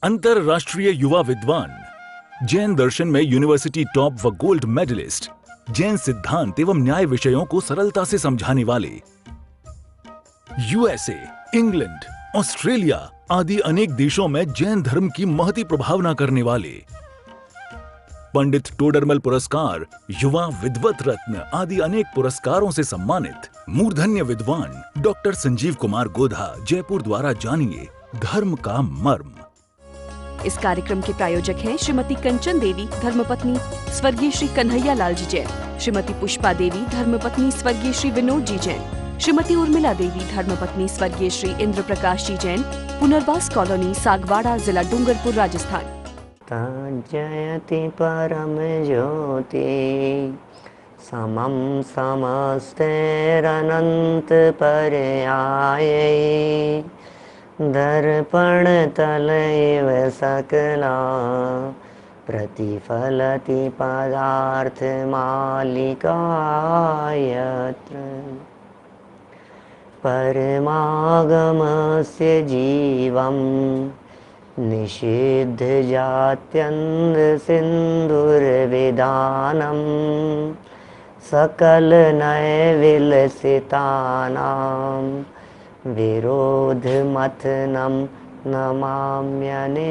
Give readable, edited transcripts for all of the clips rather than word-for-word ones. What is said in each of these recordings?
अंतरराष्ट्रीय युवा विद्वान, जैन दर्शन में यूनिवर्सिटी टॉप व गोल्ड मेडलिस्ट, जैन सिद्धांत एवं न्याय विषयों को सरलता से समझाने वाले, यूएसए, इंग्लैंड, ऑस्ट्रेलिया आदि अनेक देशों में जैन धर्म की महती प्रभावना करने वाले, पंडित टोडरमल पुरस्कार, युवा विद्वत रत्न आदि अनेक पुरस्कारों से सम्मानित मूर्धन्य विद्वान डॉक्टर संजीव कुमार गोधा जयपुर द्वारा जानिए धर्म का मर्म। इस कार्यक्रम के प्रायोजक हैं श्रीमती कंचन देवी धर्मपत्नी स्वर्गीय श्री कन्हैया लाल जी जैन, श्रीमती पुष्पा देवी धर्मपत्नी स्वर्गीय श्री विनोद जी जैन, श्रीमती उर्मिला देवी धर्मपत्नी स्वर्गीय श्री इंद्र प्रकाश जी जैन, पुनर्वास कॉलोनी सागवाड़ा, जिला डूंगरपुर, राजस्थान। जयति परम ज्योति समम समस्तेरनंत पर्याये दर्पण तलैव सकला प्रतिफलति पदार्थ मालिकायत्र परमागमस्य जीवं निषिद्ध जात्यन्ध सिन्धुर्विधानं सकल नैविलसितानां विरोधमथनं नमाम्यनेकान्तम्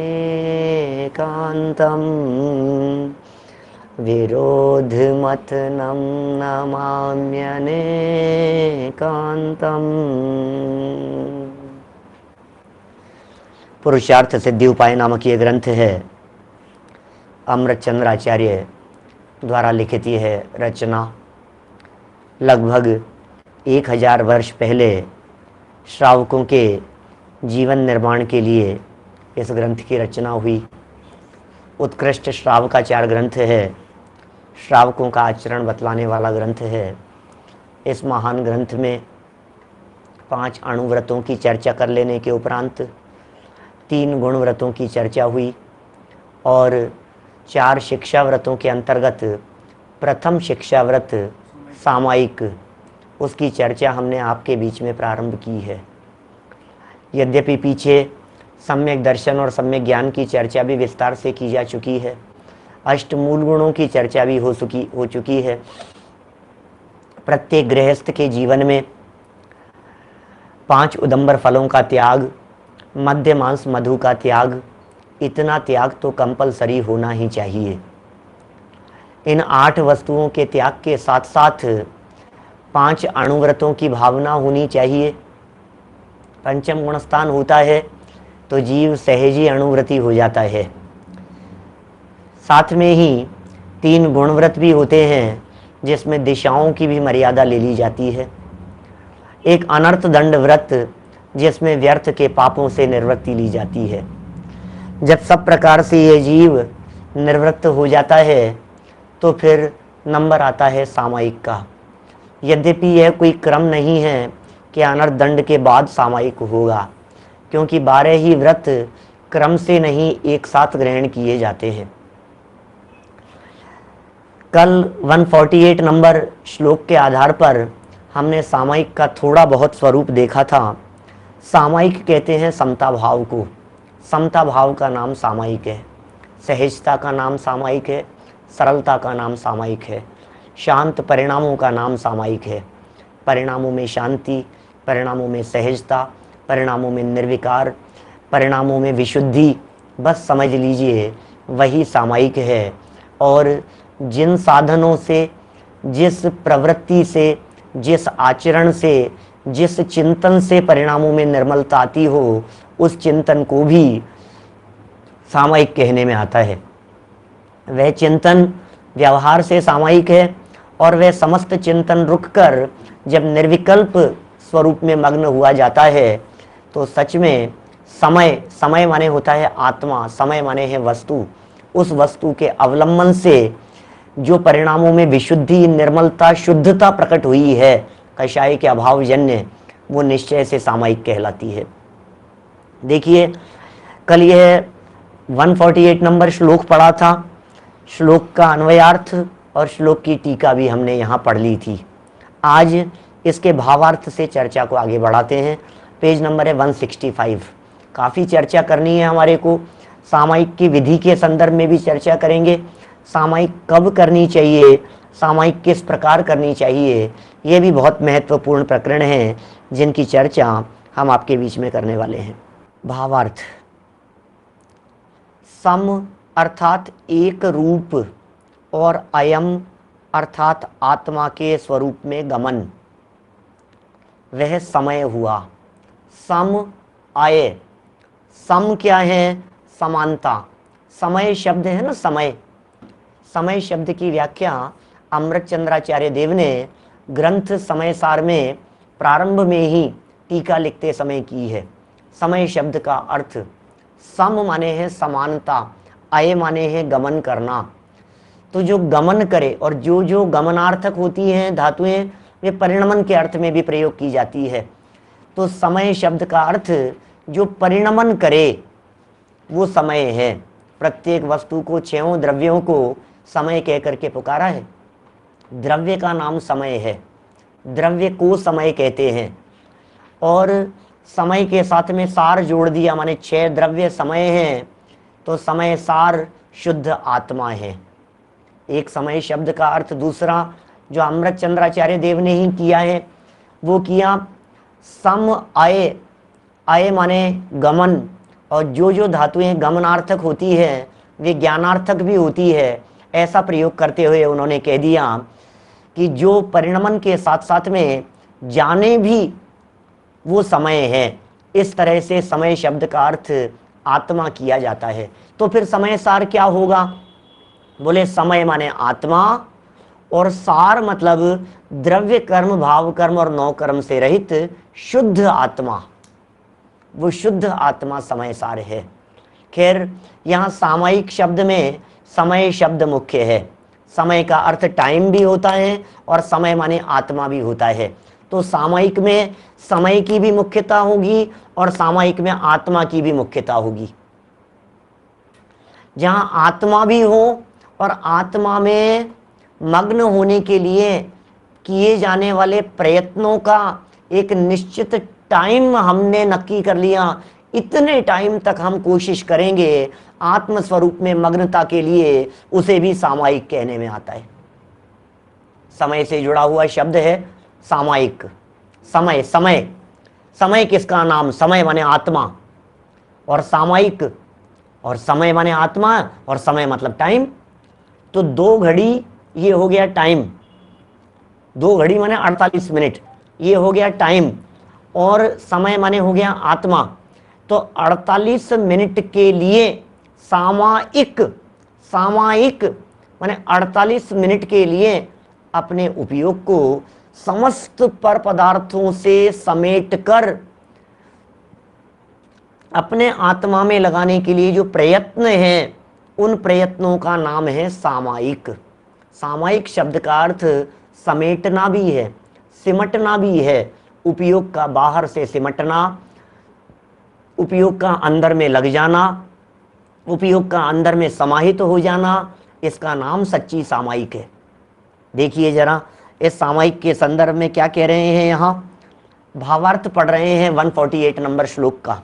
विरोधमथनं नमाम्यनेकान्तम्। पुरुषार्थ सिद्धि उपाय नामक ये ग्रंथ है, अमृतचंद्र आचार्य द्वारा लिखित ये है रचना। लगभग 1000 वर्ष पहले श्रावकों के जीवन निर्माण के लिए इस ग्रंथ की रचना हुई। उत्कृष्ट श्रावकाचार ग्रंथ है, श्रावकों का आचरण बतलाने वाला ग्रंथ है। इस महान ग्रंथ में 5 अणुव्रतों की चर्चा कर लेने के उपरांत 3 गुण व्रतों की चर्चा हुई और 4 शिक्षा व्रतों के अंतर्गत प्रथम शिक्षा व्रत सामायिक, उसकी चर्चा हमने आपके बीच में प्रारंभ की है। यद्यपि पीछे सम्यक दर्शन और सम्यक ज्ञान की चर्चा भी विस्तार से की जा चुकी है, अष्ट मूल गुणों की चर्चा भी हो चुकी है। प्रत्येक गृहस्थ के जीवन में 5 उदंबर फलों का त्याग, मध्य मांस मधु का त्याग, इतना त्याग तो कंपलसरी होना ही चाहिए। इन 8 वस्तुओं के त्याग के साथ साथ 5 अणुव्रतों की भावना होनी चाहिए। पंचम गुण स्थान होता है तो जीव सहजी अणुव्रती हो जाता है। साथ में ही 3 गुणव्रत भी होते हैं जिसमें दिशाओं की भी मर्यादा ले ली जाती है। एक अनर्थ दंड व्रत जिसमें व्यर्थ के पापों से निवृत्ति ली जाती है। जब सब प्रकार से ये जीव निवृत्त हो जाता है तो फिर नंबर आता है सामायिक का। यद्यपि यह कोई क्रम नहीं है कि अनर्थ दंड के बाद सामायिक होगा, क्योंकि 12 ही व्रत क्रम से नहीं एक साथ ग्रहण किए जाते हैं। कल 148 नंबर श्लोक के आधार पर हमने सामायिक का थोड़ा बहुत स्वरूप देखा था। सामायिक कहते हैं समता भाव को, समता भाव का नाम सामायिक है। सहजता का नाम सामायिक है, सरलता का नाम सामायिक है, शांत परिणामों का नाम सामायिक है। परिणामों में शांति, परिणामों में सहजता, परिणामों में निर्विकार, परिणामों में विशुद्धि, बस समझ लीजिए वही सामायिक है। और जिन साधनों से, जिस प्रवृत्ति से, जिस आचरण से, जिस चिंतन से परिणामों में निर्मलता आती हो, उस चिंतन को भी सामायिक कहने में आता है। वह चिंतन व्यवहार से सामायिक है और वह समस्त चिंतन रुककर जब निर्विकल्प स्वरूप में मग्न हुआ जाता है तो सच में समय माने होता है आत्मा, समय माने है वस्तु। उस वस्तु के अवलंबन से जो परिणामों में विशुद्धि, निर्मलता, शुद्धता प्रकट हुई है कषाय के अभाव जन्य, वो निश्चय से सामायिक कहलाती है। देखिए कल यह 148 नंबर श्लोक पढ़ा था। श्लोक का अन्वयार्थ और श्लोक की टीका भी हमने यहाँ पढ़ ली थी। आज इसके भावार्थ से चर्चा को आगे बढ़ाते हैं। पेज नंबर है 165। काफ़ी चर्चा करनी है हमारे को, सामायिक की विधि के संदर्भ में भी चर्चा करेंगे, सामायिक कब करनी चाहिए, सामायिक किस प्रकार करनी चाहिए, ये भी बहुत महत्वपूर्ण प्रकरण हैं जिनकी चर्चा हम आपके बीच में करने वाले हैं। भावार्थ, सम अर्थात एक रूप और अयम अर्थात आत्मा के स्वरूप में गमन, वह समय हुआ। सम आए, सम क्या है, समानता। समय शब्द है ना, समय, समय शब्द की व्याख्या अमृत चंद्राचार्य देव ने ग्रंथ समय सार में प्रारंभ में ही टीका लिखते समय की है। समय शब्द का अर्थ सम माने है समानता, आए माने है गमन करना। तो जो गमन करे, और जो जो गमनार्थक होती हैं धातुएं वे परिणमन के अर्थ में भी प्रयोग की जाती है। तो समय शब्द का अर्थ जो परिणमन करे वो समय है। प्रत्येक वस्तु को, छयों द्रव्यों को समय कह करके पुकारा है। द्रव्य का नाम समय है, द्रव्य को समय कहते हैं। और समय के साथ में सार जोड़ दिया, माने 6 द्रव्य समय हैं, तो समय सार शुद्ध आत्मा है। एक समय शब्द का अर्थ दूसरा जो अमृत चंद्राचार्य देव ने ही किया है वो किया सम आए, आए माने गमन, और जो धातुएं गमनार्थक होती है वे ज्ञानार्थक भी होती है, ऐसा प्रयोग करते हुए उन्होंने कह दिया कि जो परिणमन के साथ साथ में जाने भी वो समय है। इस तरह से समय शब्द का अर्थ आत्मा किया जाता है। तो फिर समय सार क्या होगा, बोले समय माने आत्मा, और सार मतलब द्रव्य कर्म भाव कर्म और 9 कर्म से रहित शुद्ध आत्मा, वो शुद्ध आत्मा समय सार है। खैर यहाँ सामयिक शब्द में समय शब्द मुख्य है। समय का अर्थ टाइम भी होता है और समय माने आत्मा भी होता है। तो सामयिक में समय की भी मुख्यता होगी और सामयिक में आत्मा की भी मुख्यता होगी। जहाँ आत्मा भी हो और आत्मा में मग्न होने के लिए किए जाने वाले प्रयत्नों का एक निश्चित टाइम हमने नक्की कर लिया, इतने टाइम तक हम कोशिश करेंगे आत्म स्वरूप में मग्नता के लिए, उसे भी सामयिक कहने में आता है। समय से जुड़ा हुआ शब्द है सामयिक। समय, समय, समय किसका नाम, समय माने आत्मा, और सामयिक, और समय माने आत्मा, और समय मतलब टाइम। तो 2 घड़ी ये हो गया टाइम, 2 घड़ी माने 48 मिनट, ये हो गया टाइम, और समय माने हो गया आत्मा। तो 48 मिनट के लिए सामयिक, सामयिक माने 48 मिनट के लिए अपने उपयोग को समस्त पर पदार्थों से समेटकर अपने आत्मा में लगाने के लिए जो प्रयत्न हैं, उन प्रयत्नों का नाम है सामयिक। सामयिक शब्द का अर्थ समेटना भी है, सिमटना भी है। उपयोग का बाहर से सिमटना, उपयोग का अंदर में लग जाना, उपयोग का अंदर में समाहित हो जाना, इसका नाम सच्ची सामयिक है। देखिए जरा इस सामयिक के संदर्भ में क्या कह रहे हैं। यहाँ भावार्थ पढ़ रहे हैं 148 नंबर श्लोक का,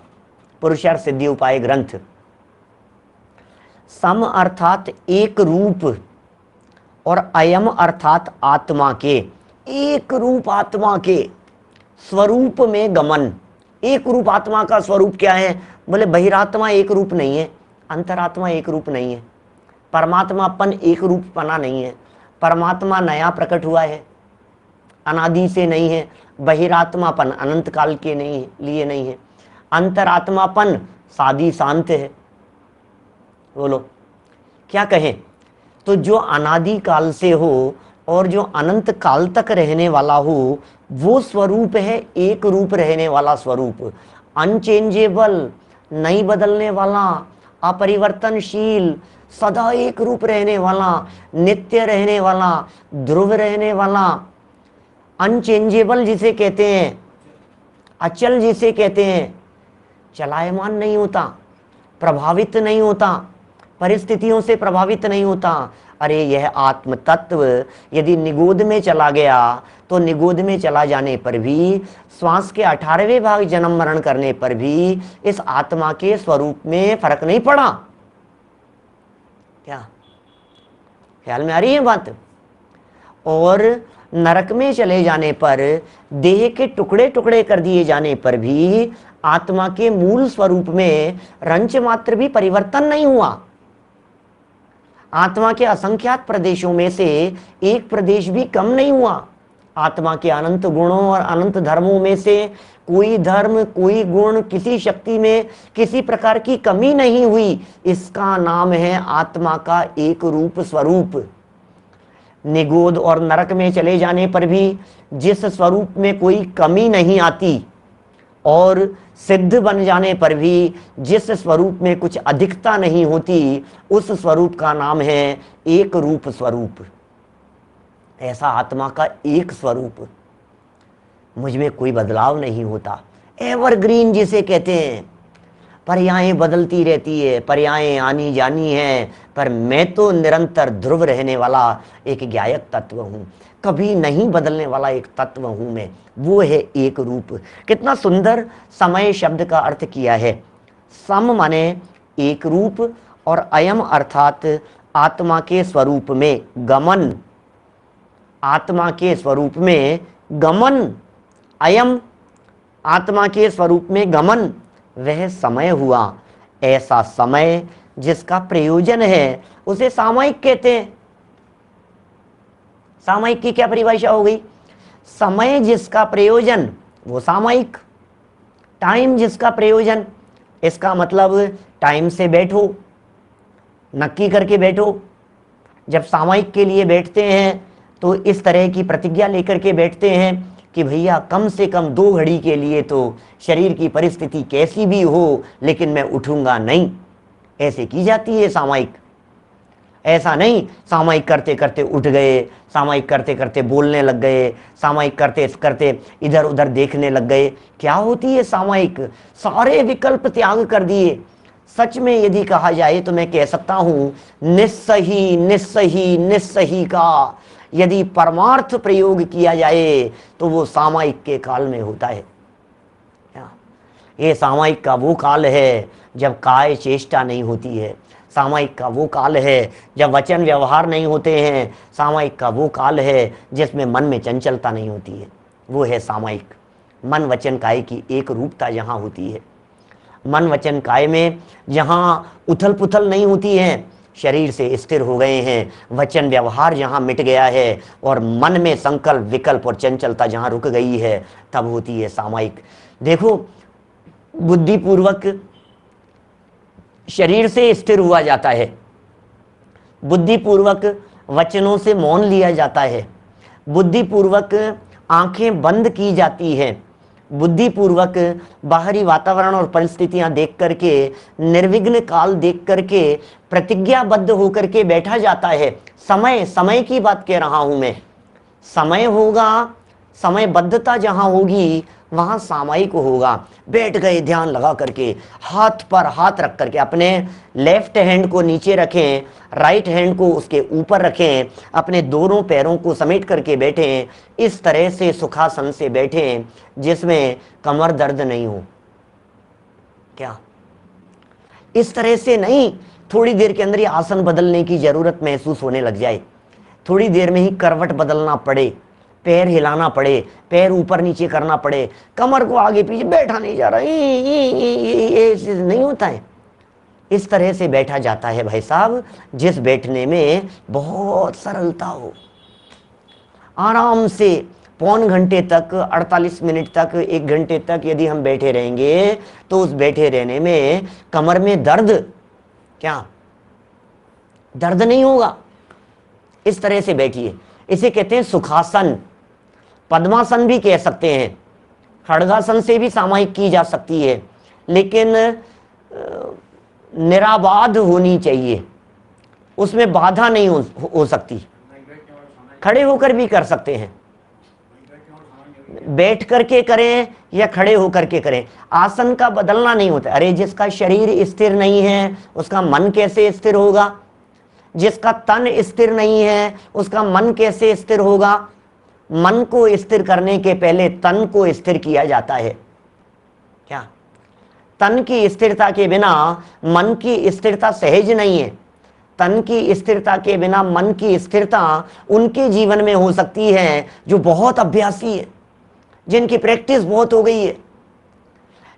पुरुषार्थ सिद्धि उपाय ग्रंथ। सम अर्थात एक रूप और अयम अर्थात आत्मा के, एक रूप आत्मा के स्वरूप में गमन। एक रूप आत्मा का स्वरूप क्या है, बोले बहिरात्मा एक रूप नहीं है, अंतरात्मा एक रूप नहीं है, परमात्मापन एक रूप पना नहीं है। परमात्मा नया प्रकट हुआ है, अनादि से नहीं है। बहिरात्मापन अनंत काल के नहीं लिए नहीं है। अंतरात्मापन सादी शांत है। बोलो क्या कहें। तो जो अनादि काल से हो और जो अनंत काल तक रहने वाला हो, वो स्वरूप है एक रूप रहने वाला स्वरूप, अनचेंजेबल, नहीं बदलने वाला, अपरिवर्तनशील, सदा एक रूप रहने वाला, नित्य रहने वाला, ध्रुव रहने वाला। अनचेंजेबल जिसे कहते हैं, अचल जिसे कहते हैं, चलायमान नहीं होता, प्रभावित नहीं होता, परिस्थितियों से प्रभावित नहीं होता। अरे यह आत्म तत्व यदि निगोद में चला गया तो निगोद में चला जाने पर भी, श्वास के 18वें भाग जन्म मरण करने पर भी इस आत्मा के स्वरूप में फर्क नहीं पड़ा। क्या ख्याल में आ रही है बात? और नरक में चले जाने पर, देह के टुकड़े टुकड़े कर दिए जाने पर भी आत्मा के मूल स्वरूप में रंच मात्र भी परिवर्तन नहीं हुआ। आत्मा के असंख्यात प्रदेशों में से एक प्रदेश भी कम नहीं हुआ। आत्मा के अनंत गुणों और अनंत धर्मों में से कोई धर्म, कोई गुण, किसी शक्ति में किसी प्रकार की कमी नहीं हुई। इसका नाम है आत्मा का एक रूप स्वरूप। निगोद और नरक में चले जाने पर भी जिस स्वरूप में कोई कमी नहीं आती, और सिद्ध बन जाने पर भी जिस स्वरूप में कुछ अधिकता नहीं होती, उस स्वरूप का नाम है एक रूप स्वरूप। ऐसा आत्मा का एक स्वरूप, मुझ में कोई बदलाव नहीं होता। एवरग्रीन जिसे कहते हैं, पर्यायें बदलती रहती है, पर्यायें आनी जानी है, पर मैं तो निरंतर ध्रुव रहने वाला एक ज्ञायक तत्व हूँ, कभी नहीं बदलने वाला एक तत्व हूँ मैं। वो है एक रूप। कितना सुंदर समय शब्द का अर्थ किया है। सम माने एक रूप, और अयम अर्थात आत्मा के स्वरूप में गमन। आत्मा के स्वरूप में गमन, अयम आत्मा के स्वरूप में गमन, वह समय हुआ। ऐसा समय जिसका प्रयोजन है उसे सामयिक कहते हैं। सामयिक की क्या परिभाषा हो गई? समय जिसका प्रयोजन वो सामयिक। टाइम जिसका प्रयोजन, इसका मतलब टाइम से बैठो, नक्की करके बैठो। जब सामयिक के लिए बैठते हैं तो इस तरह की प्रतिज्ञा लेकर के बैठते हैं कि भैया कम से कम 2 घड़ी के लिए तो शरीर की परिस्थिति कैसी भी हो, लेकिन मैं उठूंगा नहीं। ऐसे की जाती है सामयिक। ऐसा नहीं सामयिक करते करते उठ गए, सामयिक करते करते बोलने लग गए, सामयिक करते करते इधर उधर देखने लग गए। क्या होती है सामयिक? सारे विकल्प त्याग कर दिए। सच में यदि कहा जाए तो मैं कह सकता हूं, निस्सही निस्सही निस्सही का यदि परमार्थ प्रयोग किया जाए तो वो सामयिक के काल में होता है। ये सामयिक का वो काल है जब काय चेष्टा नहीं होती है। सामयिक का वो काल है जब वचन व्यवहार नहीं होते हैं। सामयिक का वो काल है जिसमें मन में चंचलता नहीं होती है। वो है सामयिक। मन वचन काय की एक रूपता जहाँ होती है। मन वचन काय में जहाँ उथल पुथल नहीं होती है, शरीर से स्थिर हो गए हैं, वचन व्यवहार जहाँ मिट गया है, और मन में संकल्प विकल्प और चंचलता जहाँ रुक गई है, तब होती है सामयिक। देखो, बुद्धिपूर्वक शरीर से स्थिर हुआ जाता है, बुद्धिपूर्वक वचनों से मौन लिया जाता है, बुद्धिपूर्वक आंखें बंद की जाती है, बुद्धिपूर्वक बाहरी वातावरण और परिस्थितियां देख करके, निर्विघ्न काल देख करके प्रतिज्ञाबद्ध होकर के बैठा जाता है। समय, समय की बात कह रहा हूं मैं। समय होगा, समयबद्धता जहां होगी वहां सामयिक होगा। बैठ गए ध्यान लगा करके, हाथ पर हाथ रख करके, अपने लेफ्ट हैंड को नीचे रखें, राइट हैंड को उसके ऊपर रखें, अपने दोनों पैरों को समेट करके बैठें। इस तरह से सुखासन से बैठें जिसमें कमर दर्द नहीं हो। क्या इस तरह से नहीं, थोड़ी देर के अंदर ही आसन बदलने की जरूरत महसूस होने लग जाए, थोड़ी देर में ही करवट बदलना पड़े, पैर हिलाना पड़े, पैर ऊपर नीचे करना पड़े, कमर को आगे पीछे, बैठा नहीं जा रहा, ये नहीं होता है। इस तरह से बैठा जाता है भाई साहब, जिस बैठने में बहुत सरलता हो। आराम से पौन घंटे तक, 48 मिनट तक, 1 घंटे तक यदि हम बैठे रहेंगे तो उस बैठे रहने में कमर में दर्द, क्या दर्द नहीं होगा। इस तरह से बैठिए, इसे कहते हैं सुखासन। पद्मासन भी कह सकते हैं, खड़गासन से भी सामयिक की जा सकती है, लेकिन निराबाध होनी चाहिए, उसमें बाधा नहीं हो सकती। खड़े होकर भी कर सकते हैं, बैठ करके करें या खड़े होकर के करें, आसन का बदलना नहीं होता। अरे जिसका शरीर स्थिर नहीं है उसका मन कैसे स्थिर होगा? जिसका तन स्थिर नहीं है उसका मन कैसे स्थिर होगा? मन को स्थिर करने के पहले तन को स्थिर किया जाता है। क्या तन की स्थिरता के बिना मन की स्थिरता सहज नहीं है। तन की स्थिरता के बिना मन की स्थिरता उनके जीवन में हो सकती है जो बहुत अभ्यासी है, जिनकी प्रैक्टिस बहुत हो गई है।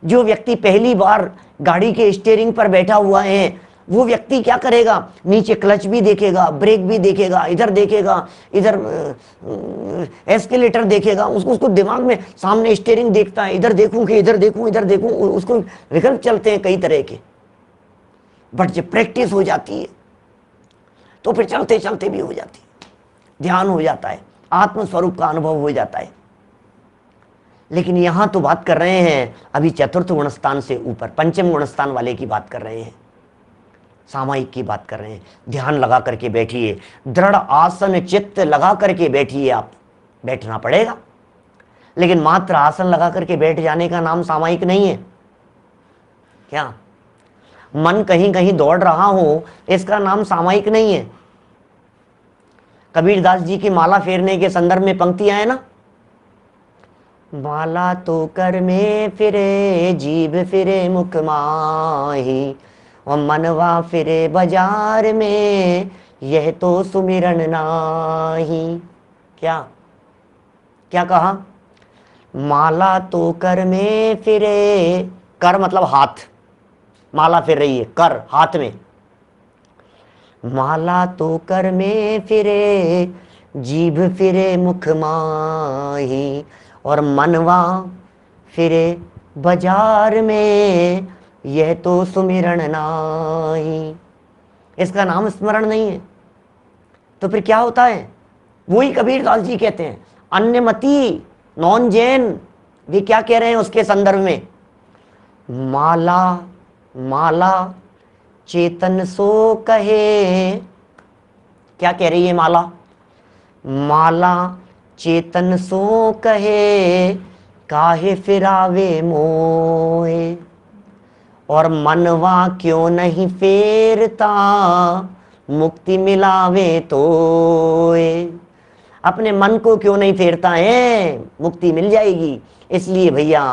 जो व्यक्ति पहली बार गाड़ी के स्टीयरिंग पर बैठा हुआ है, वो व्यक्ति क्या करेगा, नीचे क्लच भी देखेगा, ब्रेक भी देखेगा, इधर देखेगा, इधर एस्केलेटर देखेगा, उसको दिमाग में सामने स्टीयरिंग देखता है, इधर देखूं कि इधर देखूं, इधर देखूं, उसको विकल्प चलते हैं कई तरह के। बट जब प्रैक्टिस हो जाती है तो फिर चलते चलते भी हो जाती है, ध्यान हो जाता है, आत्मस्वरूप का अनुभव हो जाता है। लेकिन यहां तो बात कर रहे हैं अभी चतुर्थ गुणस्थान से ऊपर पंचम गुणस्थान वाले की बात कर रहे हैं, सामायिक की बात कर रहे हैं। ध्यान लगा करके बैठिए, दृढ़ आसन चित्त लगा करके बैठिए। आप बैठना पड़ेगा, लेकिन मात्र आसन लगा करके बैठ जाने का नाम सामायिक नहीं है। क्या मन कहीं कहीं दौड़ रहा हो, इसका नाम सामायिक नहीं है। कबीरदास जी की माला फेरने के संदर्भ में पंक्तियां है ना, माला तो कर में फिरे जीभ फिरे मुख माही, और मनवा फिरे बाजार में यह तो सुमिरन नाही। क्या क्या कहा, माला तो कर में फिरे, कर मतलब हाथ, माला फिर रही है, कर हाथ में, माला तो कर में फिरे जीभ फिरे मुख माही, और मनवा फिरे बाजार में यह तो सुमिरन नाही। इसका नाम स्मरण नहीं है, तो फिर क्या होता है? वही कबीरदास जी कहते हैं, अन्यमति नॉन जैन भी क्या कह रहे हैं उसके संदर्भ में, माला माला चेतन सो कहे। क्या कह रही है माला? माला चेतन सो कहे, काहे फिरावे मोहे, और मनवा क्यों नहीं फेरता, मुक्ति मिलावे तोए। अपने मन को क्यों नहीं फेरता है, मुक्ति मिल जाएगी। इसलिए भैया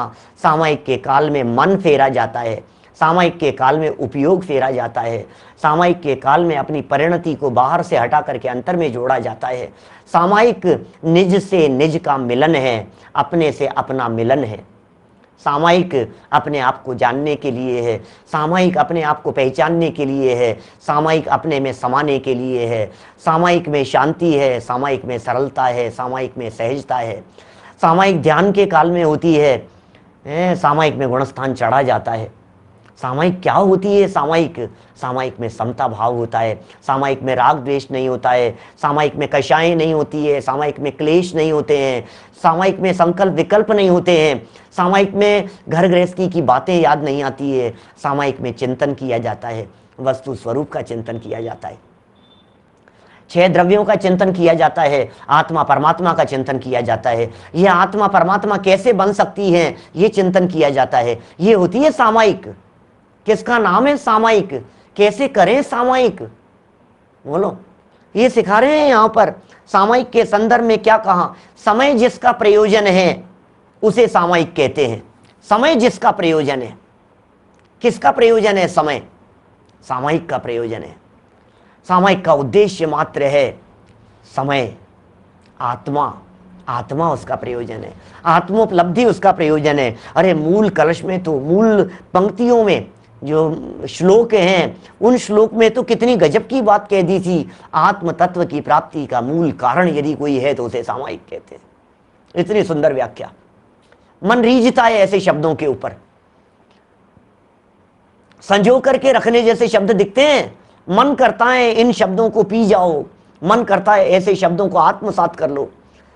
सामायिक के काल में मन फेरा जाता है, सामायिक के काल में उपयोग फेरा जाता है, सामायिक के काल में अपनी परिणति को बाहर से हटा करके अंतर में जोड़ा जाता है। सामायिक निज से निज का मिलन है, अपने से अपना मिलन है। सामायिक अपने आप को जानने के लिए है, सामायिक अपने आप को पहचानने के लिए है, सामायिक अपने में समाने के लिए है। सामायिक में शांति है, सामायिक में सरलता है, सामायिक में सहजता है। सामायिक ध्यान के काल में होती है, सामायिक में गुणस्थान चढ़ा जाता है। सामायिक क्या होती है? सामायिक में समता भाव होता है, सामायिक में राग द्वेष नहीं होता है, सामायिक में कषायें नहीं होती है, सामायिक में क्लेश नहीं होते हैं, सामायिक में संकल्प विकल्प नहीं होते हैं, सामायिक में घर गृहस्थी की बातें याद नहीं आती है। सामायिक में चिंतन किया जाता है, वस्तु स्वरूप का चिंतन किया जाता है, 6 द्रव्यों का चिंतन किया जाता है, आत्मा परमात्मा का चिंतन किया जाता है। यह आत्मा परमात्मा कैसे बन सकती है, ये चिंतन किया जाता है। ये होती है सामायिक। किसका नाम है सामायिक? कैसे करें सामायिक? बोलो, ये सिखा रहे हैं यहां पर। सामायिक के संदर्भ में क्या कहा? समय जिसका प्रयोजन है उसे सामायिक कहते हैं। समय जिसका प्रयोजन है, किसका प्रयोजन है? समय, सामायिक का प्रयोजन है। सामायिक का उद्देश्य मात्र है समय, आत्मा उसका प्रयोजन है, आत्मोपलब्धि उसका प्रयोजन है। अरे मूल कलश में तो, मूल पंक्तियों में जो श्लोक हैं, उन श्लोक में तो कितनी गजब की बात कह दी थी। आत्म तत्व की प्राप्ति का मूल कारण यदि कोई है तो उसे सामायिक कहते हैं। इतनी सुंदर व्याख्या। मन रीझता है ऐसे शब्दों के ऊपर, संजो करके रखने जैसे शब्द दिखते हैं। मन करता है इन शब्दों को पी जाओ, मन करता है ऐसे शब्दों को आत्मसात कर लो,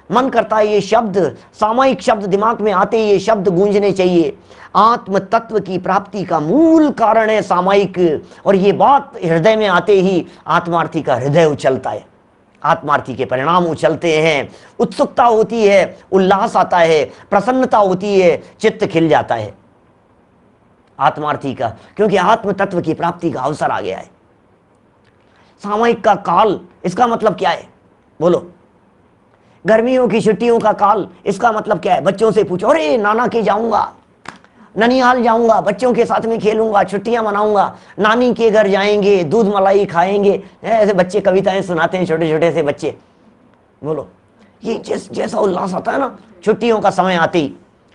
मन करता है ये शब्द, सामायिक शब्द दिमाग में आते ये शब्द गूंजने चाहिए। आत्म तत्व की प्राप्ति का मूल कारण है सामायिक, और ये बात हृदय में आते ही आत्मार्थी का हृदय उछलता है, आत्मार्थी के परिणाम उछलते हैं, उत्सुकता होती है, उल्लास आता है, प्रसन्नता होती है, चित्त खिल जाता है आत्मार्थी का, क्योंकि आत्म तत्व की प्राप्ति का अवसर आ गया है। सामायिक का काल, इसका मतलब क्या है? बोलो। गर्मियों की छुट्टियों का काल, इसका मतलब क्या है? बच्चों से पूछो, अरे नाना के जाऊंगा, ननिहाल जाऊंगा, बच्चों के साथ में खेलूंगा, छुट्टियां मनाऊंगा, नानी के घर जाएंगे, दूध मलाई खाएंगे। ऐसे बच्चे कविताएं सुनाते हैं, छोटे छोटे से बच्चे। बोलो, ये जैसा उल्लास आता है ना छुट्टियों का समय आते ही,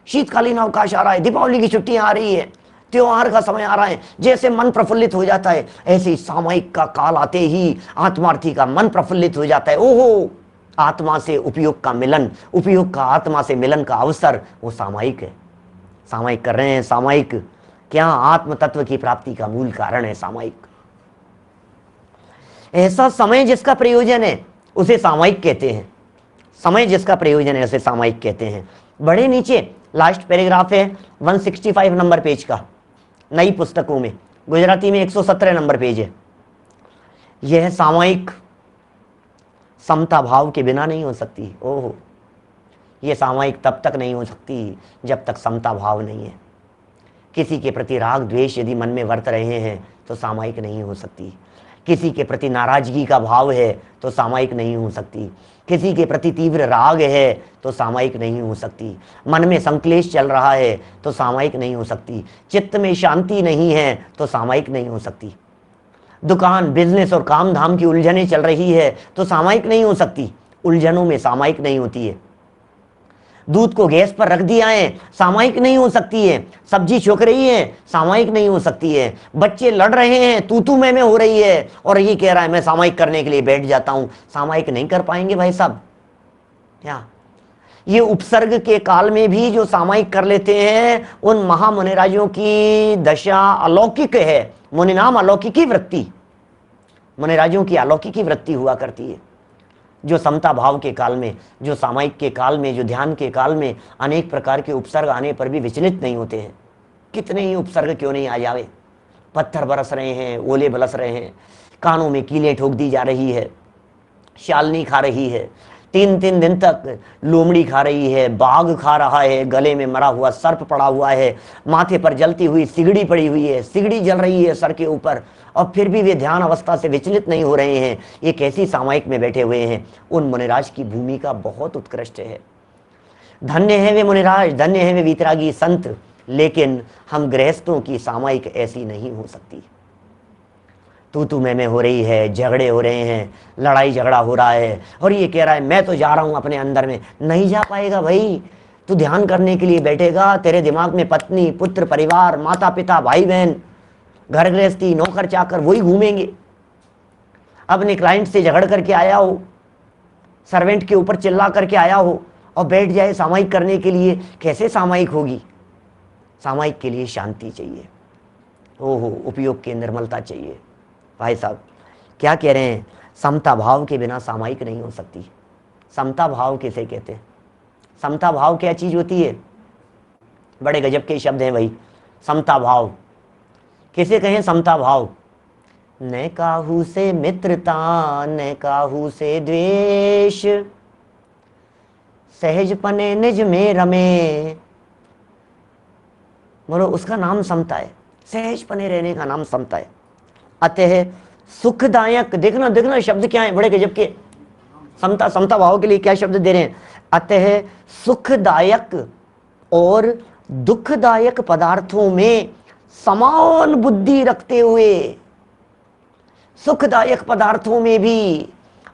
शीतकालीन अवकाश आ रहा है, दीपावली की छुट्टियां आ रही है, त्योहार का समय आ रहा है, जैसे मन प्रफुल्लित हो जाता है, ऐसे ही सामयिक का काल आते ही आत्मार्थी का मन प्रफुल्लित हो जाता है। ओहो, आत्मा से उपयोग का मिलन, उपयोग का आत्मा से मिलन का अवसर, वो सामयिक है। सामयिक कर रहे हैं, सामयिक क्या आत्म तत्व की प्राप्ति का मूल कारण है सामयिक। ऐसा समय जिसका प्रयोजन है उसे सामयिक कहते हैं। समय जिसका प्रयोजन है उसे सामयिक कहते हैं। बड़े नीचे लास्ट पैराग्राफ है 165 नंबर पेज का, नई पुस्तकों में, गुजराती में 117 नंबर पेज है। यह सामयिक समता भाव के बिना नहीं हो सकती। ओहो, यह सामयिक तब तक नहीं हो सकती जब तक समता भाव नहीं है। किसी के प्रति राग द्वेष यदि मन में वर्त रहे हैं तो सामयिक नहीं हो सकती। किसी के प्रति नाराजगी का भाव है तो सामयिक नहीं हो सकती। किसी के प्रति तीव्र राग है तो सामयिक नहीं हो सकती। मन में संक्लेश चल रहा है तो सामयिक नहीं हो सकती। चित्त में शांति नहीं है तो सामयिक नहीं हो सकती। दुकान, बिजनेस और काम धाम की उलझनें चल रही है तो सामयिक नहीं हो सकती। उलझनों में सामयिक नहीं होती है। दूध को गैस पर रख दिया है, सामयिक नहीं हो सकती है। सब्जी छोक रही है, सामयिक नहीं हो सकती है। बच्चे लड़ रहे हैं, तू तू मैं हो रही है, और ये कह रहा है मैं सामयिक करने के लिए बैठ जाता हूं, सामयिक नहीं कर पाएंगे भाई साहब। क्या ये उपसर्ग के काल में भी जो सामयिक कर लेते हैं उन महामुनिराजों की दशा अलौकिक है। मुनिनाम अलौकिकी वृत्ति, मुनिराजों की अलौकिकी वृत्ति हुआ करती है, जो समता भाव के काल में, जो सामयिक के काल में, जो ध्यान के काल में अनेक प्रकार के उपसर्ग आने पर भी विचलित नहीं होते हैं। कितने ही उपसर्ग क्यों नहीं आ जावे, पत्थर बरस रहे हैं, ओले बरस रहे हैं, कानों में कीलें ठोक दी जा रही है, शालनी खा रही है, 3-3 दिन तक लोमड़ी खा रही है, बाघ खा रहा है, गले में मरा हुआ सर्प पड़ा हुआ है, माथे पर जलती हुई सिगड़ी पड़ी हुई है, सिगड़ी जल रही है सर के ऊपर, और फिर भी वे ध्यान अवस्था से विचलित नहीं हो रहे हैं। ये कैसी सामयिक में बैठे हुए हैं। उन मुनिराज की भूमिका बहुत उत्कृष्ट है। धन्य है वे मुनिराज, धन्य है वे वीतरागी संत, लेकिन हम गृहस्थों की सामयिक ऐसी नहीं हो सकती। तू मैं हो रही है, झगड़े हो रहे हैं, लड़ाई झगड़ा हो रहा है, और ये कह रहा है मैं तो जा रहा हूं अपने अंदर में। नहीं जा पाएगा भाई। तू ध्यान करने के लिए बैठेगा, तेरे दिमाग में पत्नी, पुत्र, परिवार, माता पिता, भाई बहन, घर गृहस्थी, नौकर चाकर वही घूमेंगे। अपने क्लाइंट से झगड़ करके आया हो, सर्वेंट के ऊपर चिल्ला करके आया हो, और बैठ जाए सामयिक करने के लिए, कैसे सामयिक होगी। सामयिक के लिए शांति चाहिए, ओहो, उपयोग की निर्मलता चाहिए। भाई साहब क्या कह रहे हैं, समता भाव के बिना सामयिक नहीं हो सकती। समता भाव किसे कहते हैं? समता भाव क्या चीज होती है? बड़े गजब के शब्द हैं भाई। समता भाव किसे कहें? समता भाव, न काहू से मित्रता, न काहू से द्वेष, सहज पने निज में रमे। बोलो, उसका नाम समता है। सहज पने रहने का नाम समता है। अतः सुखदायक, देखना देखना शब्द क्या है, बड़े गजब के। समता, समता भाव के लिए क्या शब्द दे रहे हैं? अतः सुखदायक और दुखदायक पदार्थों में समान बुद्धि रखते हुए, सुखदायक पदार्थों में भी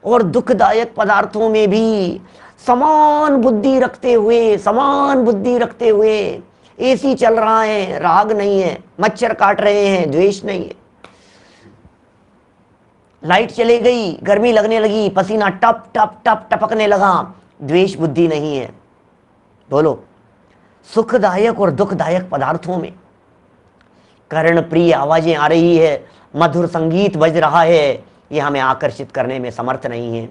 और दुखदायक पदार्थों में भी समान बुद्धि रखते हुए, समान बुद्धि रखते हुए। एसी चल रहा है, राग नहीं है, मच्छर काट रहे हैं, द्वेष नहीं है। लाइट चली गई, गर्मी लगने लगी, पसीना टप टप टप टपकने लगा, द्वेष बुद्धि नहीं है। बोलो, सुखदायक और दुखदायक पदार्थों में कर्ण प्रिय आवाजें आ रही है, मधुर संगीत बज रहा है, ये हमें आकर्षित करने में समर्थ नहीं है।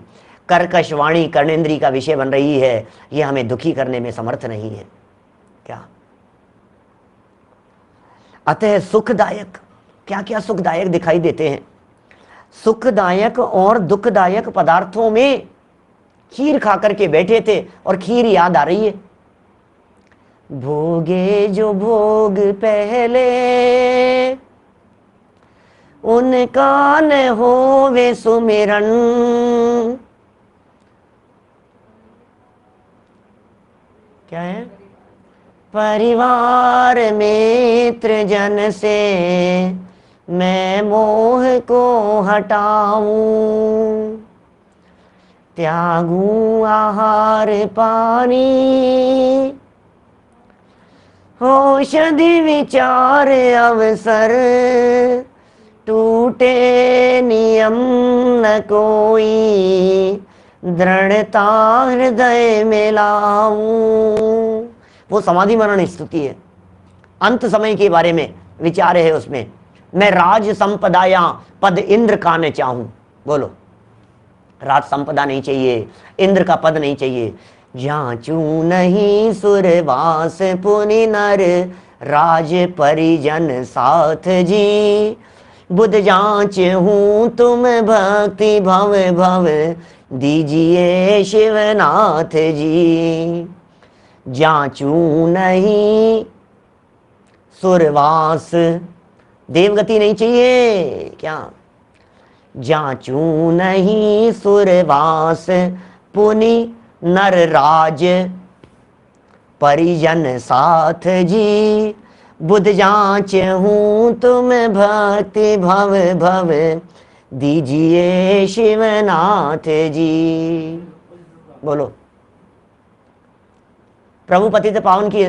कर्कश वाणी कर्णेंद्री का विषय बन रही है, ये हमें दुखी करने में समर्थ नहीं है। क्या? अतः सुखदायक, क्या क्या सुखदायक दिखाई देते हैं? सुखदायक और दुखदायक पदार्थों में खीर खा करके बैठे थे और खीर याद आ रही है। भोगे जो भोग पहले, उनका न होवे सुमिरन। क्या है? परिवार मित्र जन से मैं मोह को हटाऊं, त्यागूं आहार पानी, औषधि विचार अवसर, टूटे नियम न कोई, दृढ़ता हृदय में लाऊं। वो समाधि मरण स्तुति है, अंत समय के बारे में विचार है उसमें। मैं राज संपदाया पद इंद्र का न चाहूं। बोलो, राज संपदा नहीं चाहिए, इंद्र का पद नहीं चाहिए। जांचू नहीं सुरवास पुनि नर, राज परिजन साथ जी, बुध जांच हूं तुम भक्ति भव भव, दीजिए शिवनाथ जी। जांचू नहीं सुरवास, देवगति नहीं चाहिए क्या? जांचू नहीं सुरवास पुनि नर राज, परिजन साथ जी, बुध जांच हूं तुम भक्ति भव भव, दीजिए शिवनाथ जी। बोलो, प्रभु पतित पावन की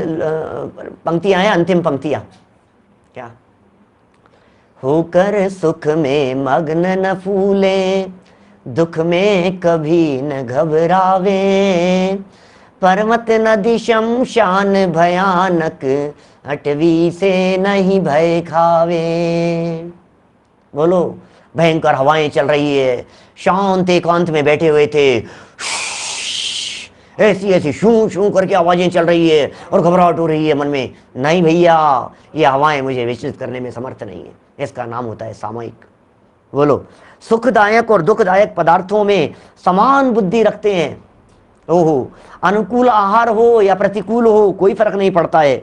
पंक्तियां हैं, अंतिम पंक्तियां क्या? होकर सुख में मग्न न फूले, दुख में कभी न घबरावे, पर्वत नदी शमशान भयानक, अटवी से नहीं भय खावे। बोलो, भयंकर हवाएं चल रही है, शांत एकांत में बैठे हुए थे, ऐसी ऐसी शू शू करके आवाजें चल रही है और घबराहट हो रही है मन में। नहीं भैया, ये हवाएं मुझे विचलित करने में समर्थ नहीं है। इसका नाम होता है सामयिक। बोलो, सुखदायक और दुखदायक पदार्थों में समान बुद्धि रखते हैं। ओहो, अनुकूल आहार हो या प्रतिकूल हो, कोई फर्क नहीं पड़ता है।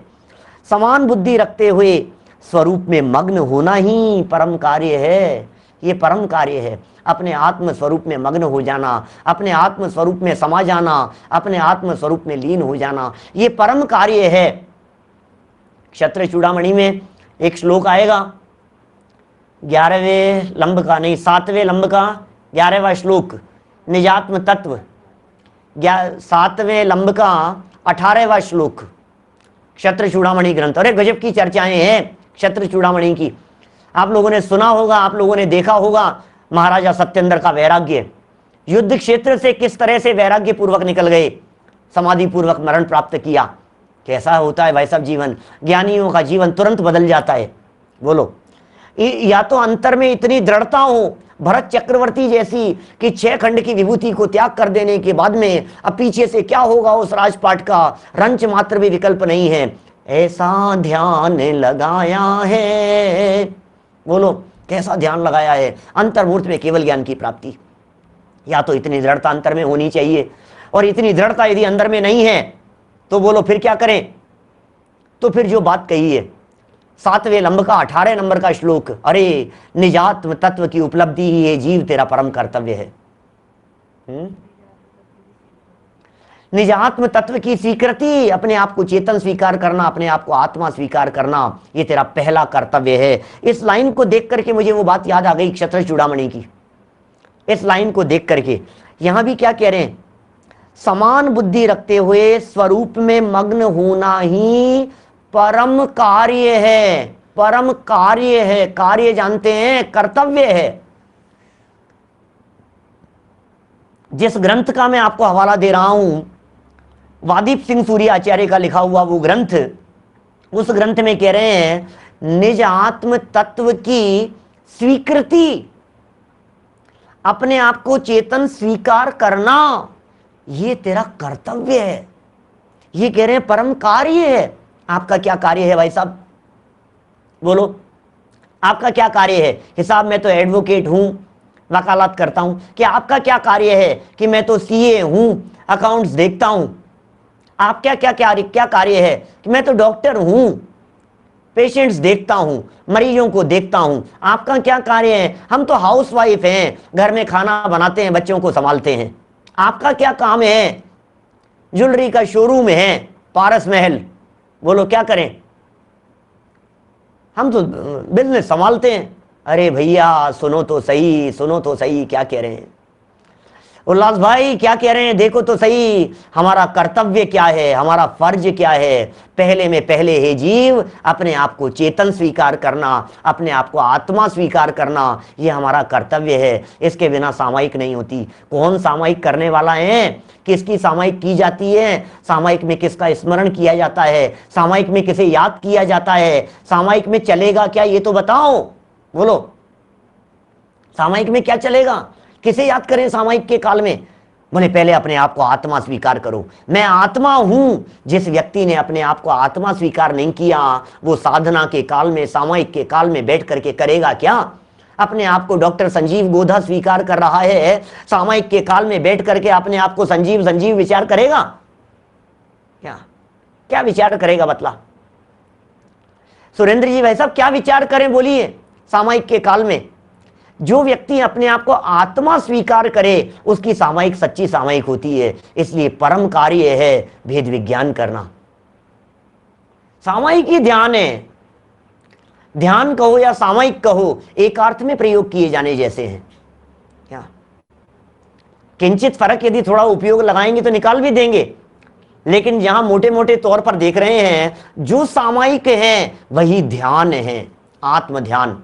समान बुद्धि रखते हुए स्वरूप में मग्न होना ही परम कार्य है। ये परम कार्य है, अपने आत्म स्वरूप में मग्न हो जाना, अपने आत्म स्वरूप में समा जाना, अपने आत्म स्वरूप में लीन हो जाना, ये परम कार्य है। क्षत्र चूड़ामणि में एक श्लोक आएगा, 11वें लंब का नहीं, 7वें लंब का 11वां श्लोक, निजात्म तत्व, 7वें लंब का 18वां श्लोक, क्षत्र चूड़ामणि ग्रंथ। अरे गजब की चर्चाएं हैं क्षत्र चूड़ामणि की। आप लोगों ने सुना होगा, आप लोगों ने देखा होगा महाराजा सत्येंद्र का वैराग्य, युद्ध क्षेत्र से किस तरह से वैराग्य पूर्वक निकल गए, समाधि पूर्वक मरण प्राप्त किया। कैसा होता है भाई साहब जीवन, ज्ञानियों का जीवन तुरंत बदल जाता है। बोलो, या तो अंतर में इतनी दृढ़ता हो भरत चक्रवर्ती जैसी कि 6 खंड की विभूति को त्याग कर देने के बाद में अब पीछे से क्या होगा उस राजपाट का रंच मात्र भी विकल्प नहीं है, ऐसा ध्यान लगाया है। बोलो, कैसा ध्यान लगाया है, अंतर्मूर्त में केवल ज्ञान की प्राप्ति। या तो इतनी दृढ़ता अंतर में होनी चाहिए, और इतनी दृढ़ता यदि अंदर में नहीं है तो बोलो फिर क्या करें। तो फिर जो बात कही है 7वें लंब का 18 नंबर का श्लोक, अरे निजात्म तत्व की उपलब्धि ही है जीव तेरा परम कर्तव्य है। निजात्म तत्व की स्वीकृति, अपने आप को चेतन स्वीकार करना, अपने आप को आत्मा स्वीकार करना, ये तेरा पहला कर्तव्य है। इस लाइन को देख करके मुझे वो बात याद आ गई क्षत्र चूड़ामणि की। इस लाइन को देख करके यहां भी क्या कह रहे हैं, समान बुद्धि रखते हुए स्वरूप में मग्न होना ही परम कार्य है। परम कार्य है, कार्य जानते हैं, कर्तव्य है। जिस ग्रंथ का मैं आपको हवाला दे रहा हूं, वादीप सिंह सूर्य आचार्य का लिखा हुआ वो ग्रंथ, उस ग्रंथ में कह रहे हैं निज आत्म तत्व की स्वीकृति, अपने आप को चेतन स्वीकार करना, ये तेरा कर्तव्य है। ये कह रहे हैं परम कार्य है। आपका क्या कार्य है भाई साहब, बोलो, आपका क्या कार्य है। हिसाब में तो एडवोकेट हूं, वकालत करता हूं, कि आपका क्या कार्य है कि मैं तो सीए हूं, अकाउंट्स देखता हूं। आप क्या कार्य है कि मैं तो डॉक्टर हूं, पेशेंट्स देखता हूं, मरीजों को देखता हूं। आपका क्या कार्य है, हम तो हाउसवाइफ हैं, घर में खाना बनाते हैं, बच्चों को संभालते हैं। आपका क्या काम है, ज्वेलरी का शोरूम है, पारस महल, बोलो क्या करें, हम तो बिजनेस संभालते हैं। अरे भैया सुनो तो सही, सुनो तो सही, क्या कह रहे हैं उल्लास भाई, क्या कह रहे हैं, देखो तो सही, हमारा कर्तव्य क्या है, हमारा फर्ज क्या है। पहले में पहले हे जीव अपने आप को चेतन स्वीकार करना, अपने आप को आत्मा स्वीकार करना, ये हमारा कर्तव्य है। इसके बिना सामायिक नहीं होती। कौन सामायिक करने वाला है, किसकी सामायिक की जाती है, सामायिक में किसका स्मरण किया जाता है, सामायिक में किसे याद किया जाता है, सामायिक में चलेगा क्या, ये तो बताओ, बोलो सामायिक में क्या चलेगा, किसे याद करें सामायिक के काल में। बोले पहले अपने आप को आत्मा स्वीकार करो, मैं आत्मा हूं। जिस व्यक्ति ने अपने आप को आत्मा स्वीकार नहीं किया, वो साधना के काल में, सामायिक के काल में बैठ करके करेगा क्या। अपने आप को डॉक्टर संजीव गोधा स्वीकार कर रहा है, सामायिक के काल में बैठ करके अपने आप को संजीव संजीव विचार करेगा क्या, क्या विचार करेगा बतला। सुरेंद्र जी भाई साहब क्या विचार करें बोलिए सामायिक के काल में। जो व्यक्ति अपने आप को आत्मा स्वीकार करे उसकी सामायिक सच्ची सामायिक होती है। इसलिए परम कार्य है भेद विज्ञान करना। सामायिक ही ध्यान है, ध्यान कहो या सामायिक कहो, एक अर्थ में प्रयोग किए जाने जैसे हैं क्या। किंचित फर्क यदि थोड़ा उपयोग लगाएंगे तो निकाल भी देंगे, लेकिन जहां मोटे मोटे तौर पर देख रहे हैं, जो सामायिक है वही ध्यान है, आत्म ध्यान।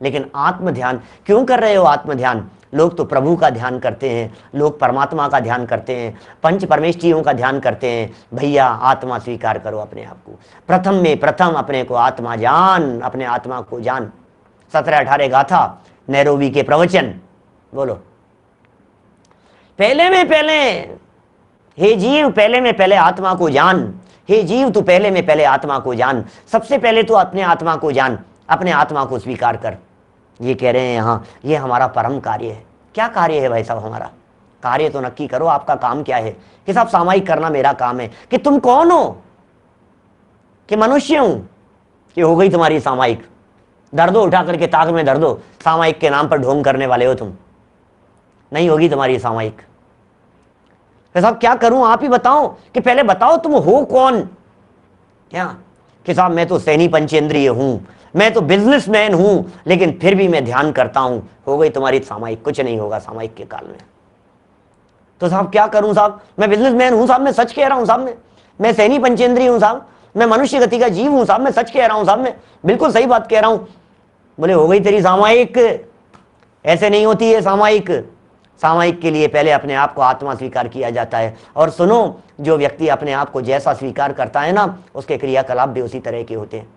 लेकिन आत्म ध्यान क्यों कर रहे हो, आत्म ध्यान। लोग तो प्रभु का ध्यान करते हैं, लोग परमात्मा का ध्यान करते हैं, पंच परमेष्ठियों का ध्यान करते हैं। भैया आत्मा स्वीकार करो अपने आप को, प्रथम में प्रथम अपने को आत्मा जान, अपने आत्मा को जान। 17-18 गाथा नैरोबी के प्रवचन, बोलो पहले में पहले हे जीव, पहले में पहले आत्मा को जान। हे जीव तू पहले में पहले आत्मा को जान, सबसे पहले तो अपने आत्मा को जान, अपने आत्मा को स्वीकार कर। ये कह रहे हैं यहाँ, ये हमारा परम कार्य है। क्या कार्य है भाई साहब हमारा, कार्य तो नक्की करो, आपका काम क्या है। कि साहब सामायिक करना मेरा काम है। कि तुम कौन हो, कि मनुष्य हूं, कि हो गई तुम्हारी सामायिक, धर दो उठा करके ताक में धर दो, सामायिक के नाम पर ढोंग करने वाले हो तुम, नहीं होगी तुम्हारी सामायिक। कि साहब क्या करूं, आप ही बताओ, कि पहले बताओ तुम हो कौन क्या। कि साहब मैं तो सैनी पंचेंद्रिय हूं, मैं तो बिजनेसमैन हूं, लेकिन फिर भी मैं ध्यान करता हूं। हो गई तुम्हारी सामायिक, कुछ नहीं होगा सामायिक के काल में। तो साहब क्या करूं साहब, मैं बिजनेसमैन हूं साहब, मैं सच कह रहा हूं साहब, मैं सैनी पंचेंद्रिय हूं साहब, मैं मनुष्य गति का जीव हूं साहब, मैं सच कह रहा हूं साहब, मैं बिल्कुल सही बात कह रहा हूं। बोले हो गई तेरी सामायिक। ऐसे नहीं होती है सामायिक। सामायिक के लिए पहले अपने आप को आत्मा स्वीकार किया जाता है। और सुनो, जो व्यक्ति अपने आप को जैसा स्वीकार करता है ना, उसके क्रियाकलाप भी उसी तरह के होते हैं।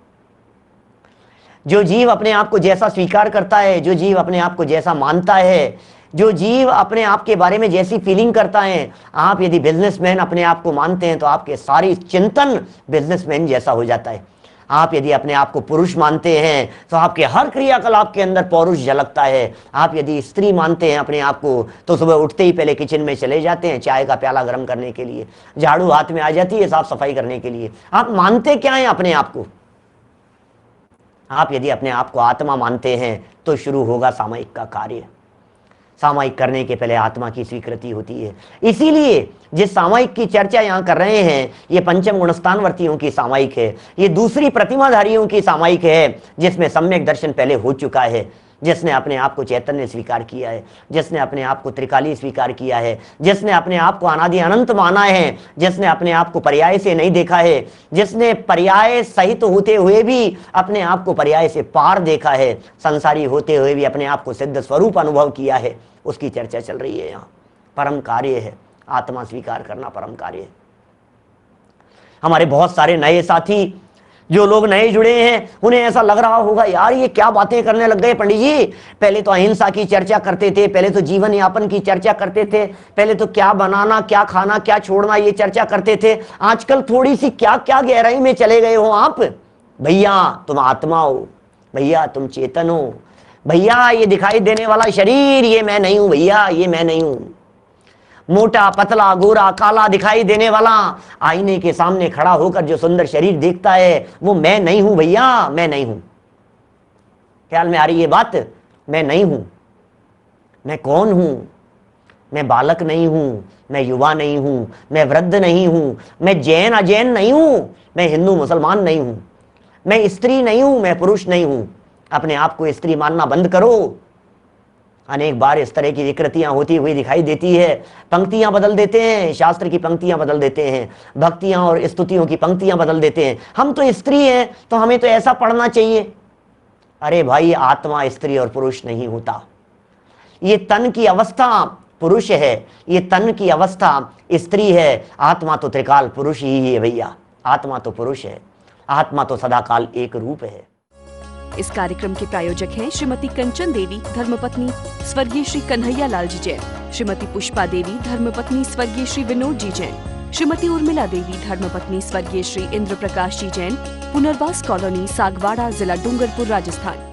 जो जीव अपने आप को जैसा स्वीकार करता है, जो जीव अपने आप को जैसा मानता है, जो जीव अपने आप के बारे में जैसी फीलिंग करता है, आप यदि बिजनेसमैन अपने आप को मानते हैं तो आपके सारी चिंतन बिजनेसमैन जैसा हो जाता है। आप यदि अपने आप को पुरुष मानते हैं तो आपके हर क्रियाकलाप के अंदर पौरुष झलकता है। आप यदि स्त्री मानते हैं अपने आप को तो सुबह उठते ही पहले किचन में चले जाते हैं चाय का प्याला गर्म करने के लिए, झाड़ू हाथ में आ जाती है साफ सफाई करने के लिए। आप मानते क्या है अपने आप को। आप यदि अपने आप को आत्मा मानते हैं तो शुरू होगा सामायिक का कार्य। सामायिक करने के पहले आत्मा की स्वीकृति होती है। इसीलिए जिस सामायिक की चर्चा यहाँ कर रहे हैं, ये पंचम गुणस्थानवर्तियों की सामायिक है, ये दूसरी प्रतिमाधारियों की सामायिक है, जिसमें सम्यक दर्शन पहले हो चुका है, जिसने अपने आप को चैतन्य स्वीकार किया है, जिसने अपने आप को त्रिकाली स्वीकार किया है, जिसने अपने आप को अनादि अनंत माना है, जिसने अपने आप को पर्याय से नहीं देखा है, जिसने पर्याय सहित होते हुए भी अपने आप को पर्याय से पार देखा है, संसारी होते हुए भी अपने आप को सिद्ध स्वरूप अनुभव किया है, उसकी चर्चा चल रही है यहाँ। परम कार्य है आत्मा स्वीकार करना, परम कार्य है। हमारे बहुत सारे नए साथी, जो लोग नए जुड़े हैं, उन्हें ऐसा लग रहा होगा यार ये क्या बातें करने लग गए पंडित जी। पहले तो अहिंसा की चर्चा करते थे, पहले तो जीवन यापन की चर्चा करते थे, पहले तो क्या बनाना, क्या खाना, क्या छोड़ना, ये चर्चा करते थे। आजकल थोड़ी सी क्या क्या गहराई में चले गए हो आप। भैया तुम आत्मा हो, भैया तुम चेतन हो, भैया ये दिखाई देने वाला शरीर ये मैं नहीं हूं, भैया ये मैं नहीं हूं। मोटा पतला गोरा काला दिखाई देने वाला आईने के सामने खड़ा होकर जो सुंदर शरीर देखता है वो मैं नहीं हूं भैया, मैं नहीं हूं। ख्याल में आ रही है बात। मैं नहीं हूं। मैं कौन हूं? मैं बालक नहीं हूँ, मैं युवा नहीं हूँ, मैं वृद्ध नहीं हूँ, मैं जैन अजैन नहीं हूँ, मैं हिंदू मुसलमान नहीं हूँ, मैं स्त्री नहीं हूँ, मैं पुरुष नहीं हूँ। अपने आप को स्त्री मानना बंद करो। अनेक बार इस तरह की विकृतियां होती हुई दिखाई देती है। पंक्तियां बदल देते हैं, शास्त्र की पंक्तियां बदल देते हैं, भक्तियां और स्तुतियों की पंक्तियां बदल देते हैं। हम तो स्त्री हैं तो हमें तो ऐसा पढ़ना चाहिए। अरे भाई, आत्मा स्त्री और पुरुष नहीं होता। ये तन की अवस्था पुरुष है, ये तन की अवस्था स्त्री है। आत्मा तो त्रिकाल पुरुष ही है भैया। आत्मा तो पुरुष है, आत्मा तो सदाकाल एक रूप है। इस कार्यक्रम के प्रायोजक हैं श्रीमती कंचन देवी, धर्मपत्नी स्वर्गीय श्री कन्हैया लाल जी जैन, श्रीमती पुष्पा देवी, धर्मपत्नी स्वर्गीय श्री विनोद जी जैन, श्रीमती उर्मिला देवी, धर्मपत्नी स्वर्गीय श्री इंद्र प्रकाश जी जैन, पुनर्वास कॉलोनी, सागवाड़ा, जिला डूंगरपुर, राजस्थान।